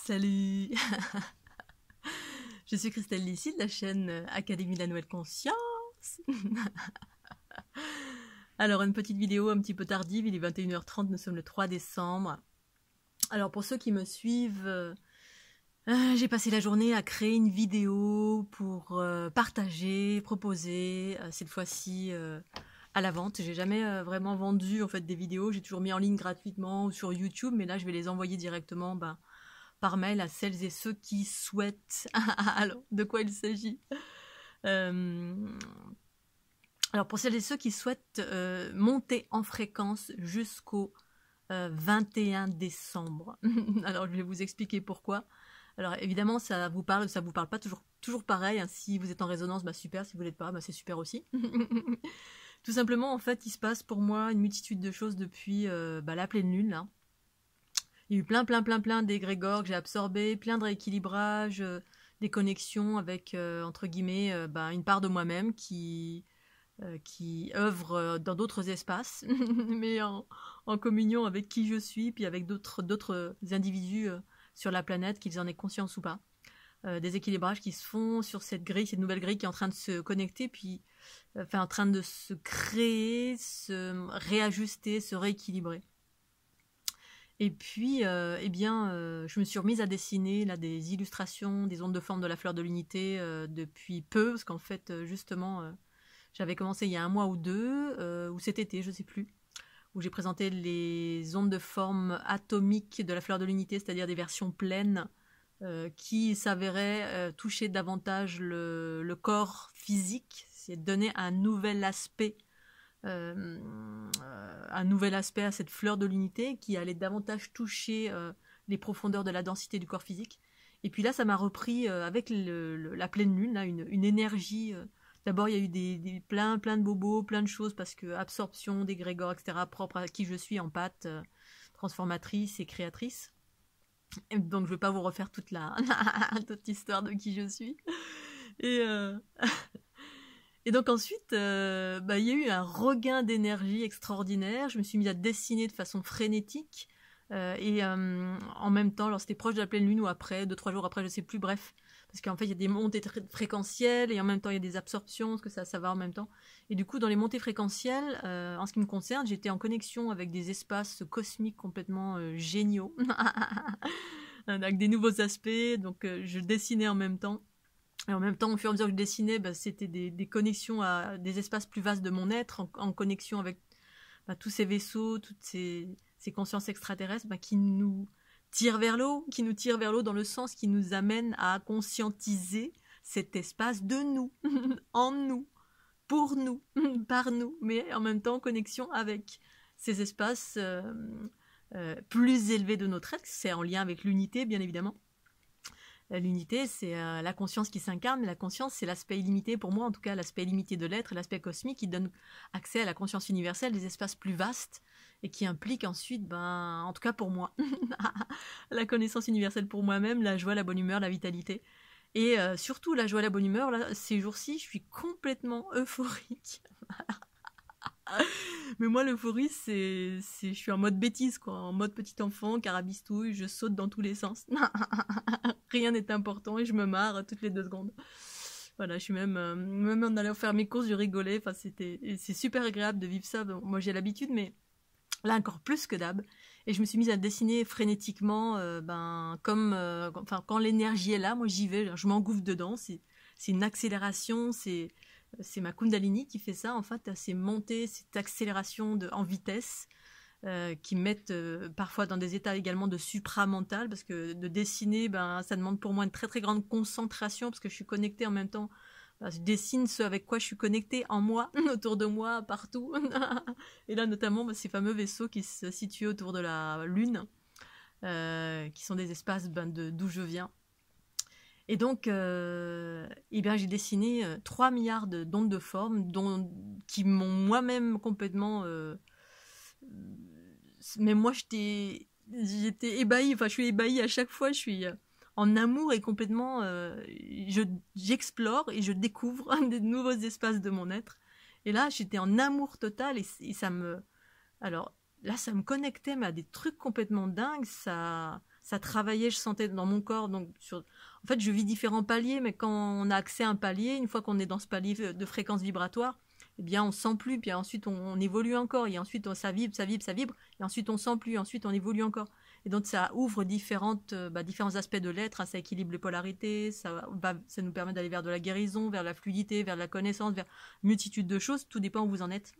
Salut. Je suis Christelle Lissy de la chaîne Académie de la Nouvelle Conscience. Alors, une petite vidéo un petit peu tardive, il est 21h30, nous sommes le 3 décembre. Alors, pour ceux qui me suivent, j'ai passé la journée à créer une vidéo pour partager, proposer, cette fois-ci à la vente. J'ai jamais vraiment vendu en fait des vidéos, j'ai toujours mis en ligne gratuitement ou sur YouTube, mais là je vais les envoyer directement par mail à celles et ceux qui souhaitent. Alors, de quoi il s'agit? Alors, pour celles et ceux qui souhaitent monter en fréquence jusqu'au 21 décembre. Alors, je vais vous expliquer pourquoi. Alors, évidemment, ça vous parle pas toujours pareil. Hein. Si vous êtes en résonance, bah super. Si vous l'êtes pas, bah c'est super aussi. Tout simplement, en fait, il se passe pour moi une multitude de choses depuis la pleine lune, là. Il y a eu plein d'égrégores que j'ai absorbés, plein de rééquilibrages, des connexions avec, entre guillemets, une part de moi-même qui œuvre dans d'autres espaces, mais en communion avec qui je suis, puis avec d'autres individus sur la planète, qu'ils en aient conscience ou pas. Des équilibrages qui se font sur cette nouvelle grille qui est en train de se connecter, puis en train de se créer, se réajuster, se rééquilibrer. Et puis, je me suis remise à dessiner là, des illustrations, des ondes de forme de la fleur de l'unité depuis peu, parce qu'en fait, justement, j'avais commencé il y a 1 mois ou 2, ou cet été, je ne sais plus, où j'ai présenté les ondes de forme atomique de la fleur de l'unité, c'est-à-dire des versions pleines qui s'avéraient toucher davantage le corps physique, c'est donner un nouvel aspect à cette fleur de l'unité qui allait davantage toucher les profondeurs de la densité du corps physique. Et puis là, ça m'a repris avec la pleine lune, là, une énergie. D'abord, il y a eu plein de bobos, plein de choses, parce que absorption, d'égrégores, etc., propre à qui je suis en pâte, transformatrice et créatrice. Et donc, je ne vais pas vous refaire toute l'histoire de qui je suis. Et donc ensuite, il y a eu un regain d'énergie extraordinaire. Je me suis mise à dessiner de façon frénétique. En même temps, alors c'était proche de la pleine lune ou après, 2-3 jours après, je sais plus, bref. Parce qu'en fait, il y a des montées fréquentielles et en même temps, il y a des absorptions, parce que ça va en même temps. Et du coup, dans les montées fréquentielles, en ce qui me concerne, j'étais en connexion avec des espaces cosmiques complètement géniaux. Avec des nouveaux aspects, donc je dessinais en même temps. Et en même temps, au fur et à mesure que je dessinais, c'était des connexions à des espaces plus vastes de mon être, en connexion avec tous ces vaisseaux, toutes ces consciences extraterrestres qui nous tirent vers l'eau, dans le sens qui nous amène à conscientiser cet espace de nous, en nous, pour nous, par nous, mais en même temps en connexion avec ces espaces plus élevés de notre être. C'est en lien avec l'unité, bien évidemment. L'unité, c'est la conscience qui s'incarne, mais la conscience, c'est l'aspect illimité, pour moi en tout cas, l'aspect illimité de l'être, l'aspect cosmique qui donne accès à la conscience universelle, des espaces plus vastes, et qui implique ensuite, en tout cas pour moi, la connaissance universelle pour moi-même, la joie, la bonne humeur, la vitalité. Et surtout la joie, la bonne humeur, là, ces jours-ci, je suis complètement euphorique. Mais moi, l'euphorie, je suis en mode bêtise, quoi, en mode petit enfant, carabistouille, je saute dans tous les sens. Rien n'est important et je me marre toutes les 2 secondes. Voilà, je suis même en allant faire mes courses, je rigolais. Enfin, c'est super agréable de vivre ça. Bon, moi, j'ai l'habitude, mais là, encore plus que d'hab. Et je me suis mise à dessiner frénétiquement, quand l'énergie est là, moi, j'y vais, je m'engouffre dedans. C'est une accélération, c'est ma Kundalini qui fait ça, en fait, ces montées, cette accélération en vitesse, qui me mettent parfois dans des états également de supramental, parce que de dessiner, ça demande pour moi une très très grande concentration, parce que je suis connectée en même temps. Je dessine ce avec quoi je suis connectée en moi, autour de moi, partout. Et là, notamment, ces fameux vaisseaux qui se situent autour de la Lune, qui sont des espaces d'où je viens. Et donc, j'ai dessiné 3 milliards d'ondes de forme qui m'ont moi-même complètement... mais moi, j'étais ébahie. Enfin, je suis ébahie à chaque fois. Je suis en amour et complètement... j'explore et je découvre des nouveaux espaces de mon être. Et là, j'étais en amour total et ça me... Alors, là, ça me connectait à des trucs complètement dingues. Ça ça travaillait, je sentais dans mon corps. Donc en fait, je vis différents paliers, mais quand on a accès à un palier, une fois qu'on est dans ce palier de fréquence vibratoire, eh bien, on sent plus, puis ensuite on évolue encore, et ensuite ça vibre, ça vibre, ça vibre, et ensuite on sent plus, et ensuite on évolue encore. Et donc ça ouvre différents aspects de l'être, hein, ça équilibre les polarités, ça nous permet d'aller vers de la guérison, vers la fluidité, vers la connaissance, vers une multitude de choses, tout dépend où vous en êtes.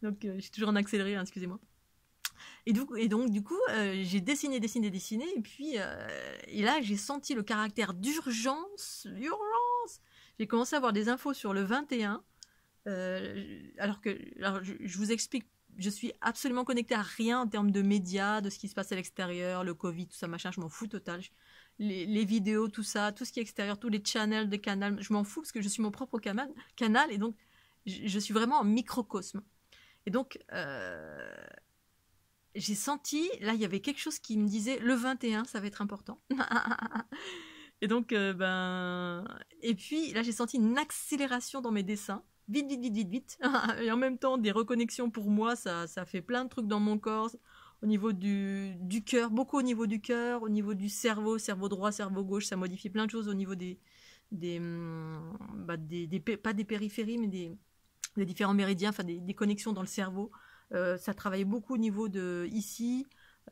Donc je suis toujours en accéléré, hein, excusez-moi. Et donc du coup, j'ai dessiné, et puis et là j'ai senti le caractère d'urgence. J'ai commencé à avoir des infos sur le 21, alors je vous explique, je suis absolument connectée à rien en termes de médias, de ce qui se passe à l'extérieur, le Covid, tout ça, machin, je m'en fous total. Les vidéos, tout ça, tout ce qui est extérieur, tous les channels, des canaux, je m'en fous parce que je suis mon propre canal et donc je suis vraiment en microcosme. Et donc, j'ai senti, là, il y avait quelque chose qui me disait, le 21, ça va être important. Et donc, et puis, là, j'ai senti une accélération dans mes dessins. Vite. Et en même temps, des reconnexions pour moi, ça fait plein de trucs dans mon corps. Au niveau du cœur, beaucoup au niveau du cœur, au niveau du cerveau droit, cerveau gauche, ça modifie plein de choses au niveau pas des périphéries, mais des différents méridiens, enfin des connexions dans le cerveau. Ça travaillait beaucoup au niveau de ici.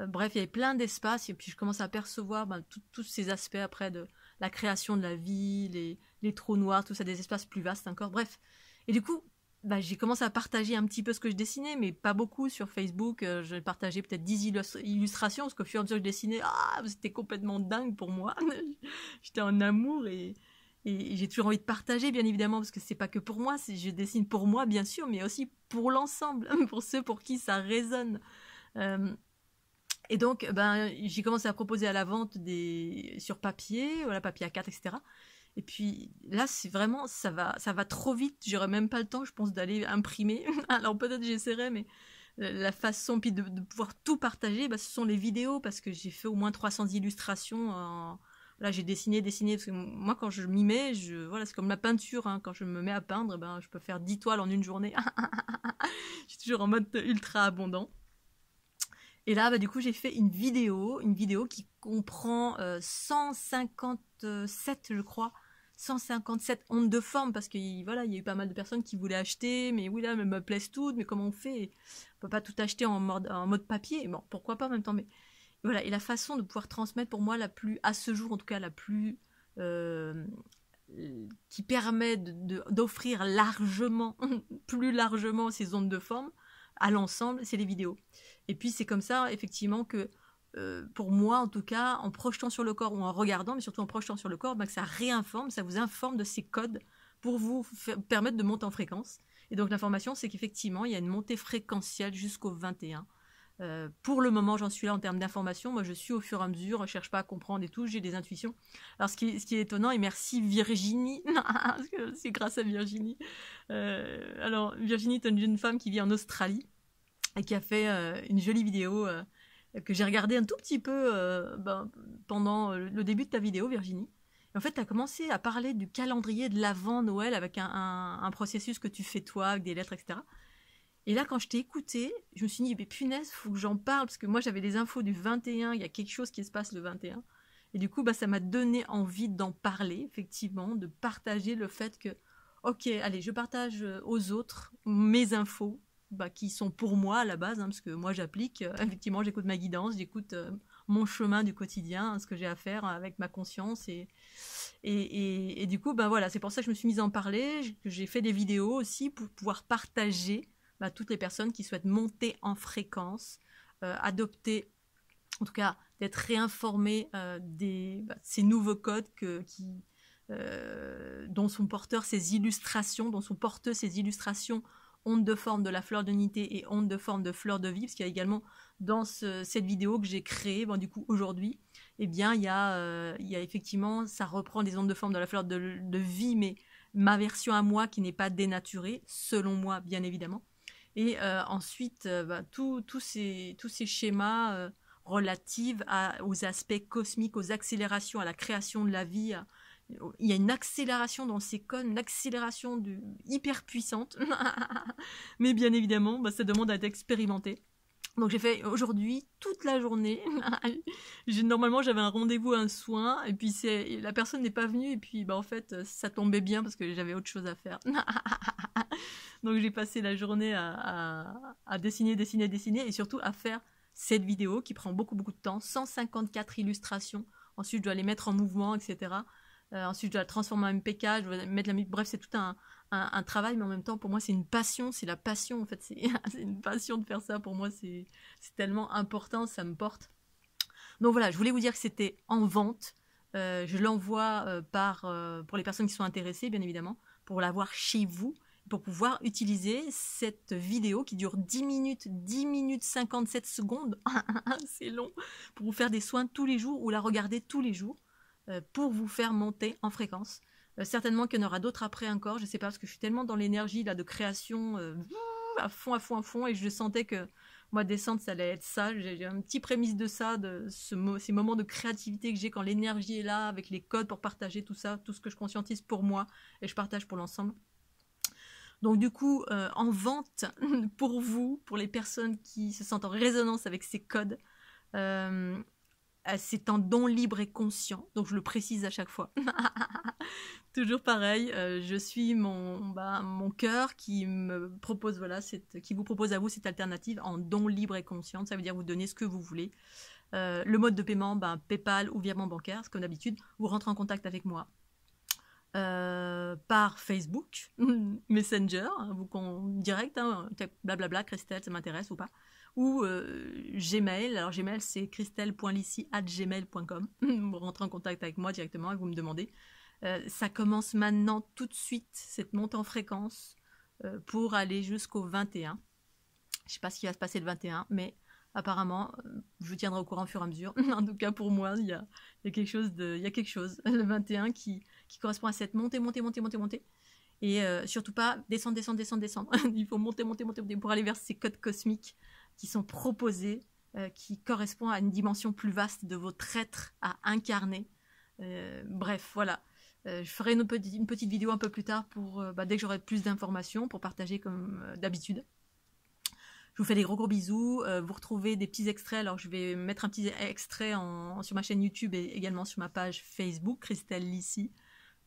Bref, il y avait plein d'espaces et puis je commence à percevoir tous ces aspects après de la création de la vie, les trous noirs, tout ça, des espaces plus vastes encore. Bref. Et du coup, j'ai commencé à partager un petit peu ce que je dessinais, mais pas beaucoup sur Facebook. J'ai partagé peut-être 10 illustrations, parce qu'au fur et à mesure que je dessinais, c'était complètement dingue pour moi. J'étais en amour et j'ai toujours envie de partager, bien évidemment, parce que c'est pas que pour moi, je dessine pour moi, bien sûr, mais aussi pour l'ensemble, pour ceux pour qui ça résonne. Et donc, j'ai commencé à proposer à la vente sur papier, voilà, papier A4, etc. Et puis là, c'est vraiment, ça va trop vite. J'aurais même pas le temps, je pense, d'aller imprimer. Alors peut-être j'essaierai, mais la façon puis de pouvoir tout partager, ce sont les vidéos, parce que j'ai fait au moins 300 illustrations. Là, j'ai dessiné, parce que moi, quand je m'y mets, voilà, c'est comme la peinture. Hein, quand je me mets à peindre, je peux faire 10 toiles en une journée. Je suis toujours en mode ultra abondant. Et là, du coup, j'ai fait une vidéo qui comprend 157, je crois, 157 ondes de forme, parce que voilà, il y a eu pas mal de personnes qui voulaient acheter, mais oui, là, elles me plaisent toutes, mais comment on fait? On peut pas tout acheter en mode papier. Bon, pourquoi pas en même temps, mais voilà. Et la façon de pouvoir transmettre, pour moi, à ce jour, en tout cas, la plus qui permet d'offrir largement, plus largement ces ondes de forme à l'ensemble, c'est les vidéos. Et puis c'est comme ça, effectivement, que pour moi, en tout cas, en projetant sur le corps ou en regardant, mais surtout en projetant sur le corps, que ça réinforme, ça vous informe de ces codes pour vous permettre de monter en fréquence. Et donc l'information, c'est qu'effectivement, il y a une montée fréquentielle jusqu'au 21. Pour le moment, j'en suis là en termes d'information. Moi, je suis au fur et à mesure, je ne cherche pas à comprendre et tout, j'ai des intuitions. Alors, ce qui est étonnant, et merci Virginie, parce que c'est grâce à Virginie. Alors, Virginie est une jeune femme qui vit en Australie et qui a fait une jolie vidéo que j'ai regardée un tout petit peu pendant le début de ta vidéo, Virginie. Et en fait, tu as commencé à parler du calendrier de l'Avent Noël avec un processus que tu fais toi, avec des lettres, etc. Et là, quand je t'ai écouté, je me suis dit, mais punaise, faut que j'en parle, parce que moi, j'avais des infos du 21, il y a quelque chose qui se passe le 21. Et du coup, ça m'a donné envie d'en parler, effectivement, de partager le fait que, ok, allez, je partage aux autres mes infos, qui sont pour moi à la base, hein, parce que moi, j'applique, effectivement, j'écoute ma guidance, j'écoute mon chemin du quotidien, hein, ce que j'ai à faire avec ma conscience, et du coup, voilà, c'est pour ça que je me suis mise à en parler, que j'ai fait des vidéos aussi pour pouvoir partager toutes les personnes qui souhaitent monter en fréquence, adopter, en tout cas d'être réinformées ces nouveaux codes dont sont porteurs ces illustrations, ondes de forme de la fleur d'unité et ondes de forme de fleur de vie, parce qu'il y a également dans cette vidéo que j'ai créée, du coup aujourd'hui, il y a effectivement, ça reprend des ondes de forme de la fleur de vie, mais ma version à moi qui n'est pas dénaturée, selon moi bien évidemment. Et ensuite, tous ces schémas relatifs aux aspects cosmiques, aux accélérations, à la création de la vie. Il y a une accélération dans ces codes, une accélération hyper puissante. Mais bien évidemment, ça demande à être expérimenté. Donc j'ai fait aujourd'hui toute la journée. Normalement j'avais un rendez-vous, un soin, et puis la personne n'est pas venue, et puis en fait ça tombait bien parce que j'avais autre chose à faire. Donc j'ai passé la journée à dessiner, dessiner, dessiner, et surtout à faire cette vidéo qui prend beaucoup beaucoup de temps, 154 illustrations. Ensuite je dois les mettre en mouvement, etc. Ensuite je dois la transformer en MPK, je dois mettre la musique. Bref, c'est tout un travail, mais en même temps pour moi c'est une passion, c'est la passion en fait, c'est une passion de faire ça. Pour moi c'est tellement important, ça me porte. Donc voilà, je voulais vous dire que c'était en vente. Je l'envoie pour les personnes qui sont intéressées, bien évidemment, pour l'avoir chez vous, pour pouvoir utiliser cette vidéo qui dure 10 minutes 57 secondes, c'est long, pour vous faire des soins tous les jours ou la regarder tous les jours, pour vous faire monter en fréquence. Certainement qu'il y en aura d'autres après encore, je sais pas, parce que je suis tellement dans l'énergie là de création, à fond, à fond, à fond, et je sentais que moi, descendre, ça allait être ça. J'ai un petit prémisse de ça, de ces moments de créativité que j'ai quand l'énergie est là, avec les codes pour partager tout ça, tout ce que je conscientise pour moi et je partage pour l'ensemble. Donc du coup, en vente pour vous, pour les personnes qui se sentent en résonance avec ces codes, c'est en don libre et conscient. Donc je le précise à chaque fois. Toujours pareil, je suis mon cœur qui me propose, voilà, qui vous propose à vous cette alternative en don libre et conscient. Ça veut dire vous donner ce que vous voulez. Le mode de paiement, PayPal ou virement bancaire, comme d'habitude. Vous rentrez en contact avec moi par Facebook, Messenger, vous direct, blablabla, Christelle, ça m'intéresse ou pas. Ou Gmail. Alors Gmail, c'est christelle.lissi@gmail.com. Vous rentrez en contact avec moi directement et vous me demandez. Ça commence maintenant tout de suite, cette montée en fréquence, pour aller jusqu'au 21. Je ne sais pas ce qui va se passer le 21, mais apparemment, je vous tiendrai au courant au fur et à mesure. En tout cas, pour moi, il y a quelque chose, le 21 qui correspond à cette montée. Et surtout pas descendre. Il faut monter pour aller vers ces codes cosmiques qui sont proposés, qui correspondent à une dimension plus vaste de votre être à incarner. Bref, voilà. Je ferai une petite vidéo un peu plus tard dès que j'aurai plus d'informations pour partager comme d'habitude. Je vous fais des gros bisous. Vous retrouvez des petits extraits. Alors je vais mettre un petit extrait sur ma chaîne YouTube et également sur ma page Facebook, Christelle Lissi.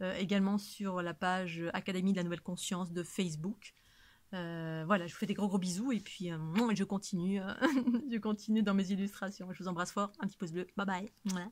Également sur la page Académie de la Nouvelle Conscience de Facebook. Voilà, je vous fais des gros bisous et puis je continue, je continue dans mes illustrations. Je vous embrasse fort, un petit pouce bleu. Bye bye. Voilà.